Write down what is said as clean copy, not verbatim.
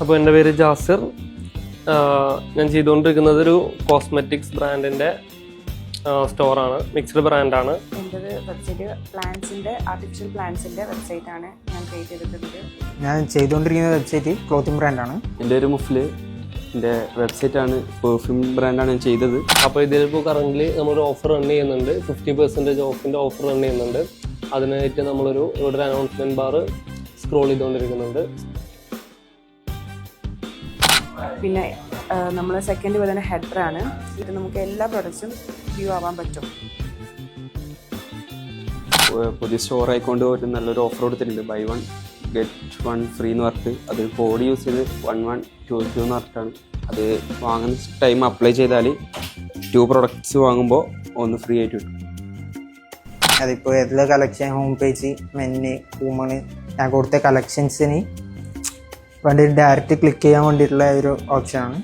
അപ്പോൾ എൻ്റെ പേര് ജാസിർ. ഞാൻ ചെയ്തുകൊണ്ടിരിക്കുന്നത് ഒരു കോസ്മെറ്റിക്സ് ബ്രാൻഡിൻ്റെ സ്റ്റോറാണ്. മിക്സ്ഡ് ബ്രാൻഡാണ്. എൻ്റെ വെബ്സൈറ്റ് ആർട്ടിഫിഷ്യൽ പ്ലാന്റ്സിൻ്റെ വെബ്സൈറ്റാണ് ഞാൻ ക്രിയേറ്റ് ചെയ്തിട്ടുള്ളത്. ഞാൻ ചെയ്തുകൊണ്ടിരിക്കുന്ന വെബ്സൈറ്റ് ക്ലോത്തിങ് ബ്രാൻഡാണ്. എൻ്റെ ഒരു മുഫ്ല് എൻ്റെ വെബ്സൈറ്റാണ്, പെർഫ്യൂം ബ്രാൻഡാണ് ഞാൻ ചെയ്തത്. അപ്പോൾ ഇതിലിപ്പോൾ കറൻ്റ് നമ്മളൊരു ഓഫർ റൺ ചെയ്യുന്നുണ്ട്. 50% ഓഫിൻ്റെ ഓഫർ റൺ ചെയ്യുന്നുണ്ട്. അതിനായിട്ട് നമ്മളൊരു ഇവിടെ ഒരു അനൗൺസ്മെൻറ്റ് ബാർ സ്ക്രോൾ ചെയ്തുകൊണ്ടിരിക്കുന്നുണ്ട്. പിന്നെ നമ്മൾ സെക്കൻഡ് വരുന്ന ഹെഡറാണ്. ഇത് നമുക്ക് എല്ലാ പ്രൊഡക്ട്സും വ്യൂ ആവാൻ പറ്റും. പുതിയ സ്റ്റോർ ആയിക്കൊണ്ട് ഒരു നല്ലൊരു ഓഫർ കൊടുത്തിട്ടുണ്ട്. ബൈ 1 ഗെറ്റ് 1 ഫ്രീ എന്ന് പറഞ്ഞിട്ട്, അത് കോഡ് യൂസ് ചെയ്ത് 1122 എന്ന് പറഞ്ഞിട്ടാണ്. അത് വാങ്ങുന്ന ടൈം അപ്ലൈ ചെയ്താൽ 2 പ്രൊഡക്ട്സ് വാങ്ങുമ്പോൾ 1 ഫ്രീ ആയിട്ട് കിട്ടും. അതിപ്പോൾ ഏതിലെ കളക്ഷൻ, ഹോം പേജ്, മെന്, കൂമണ്, ഞാൻ കൊടുത്ത കളക്ഷൻസിന് വേണ്ടി ഡയറക്റ്റ് ക്ലിക്ക് ചെയ്യാൻ വേണ്ടിയിട്ടുള്ള ഒരു ഓപ്ഷനാണ്.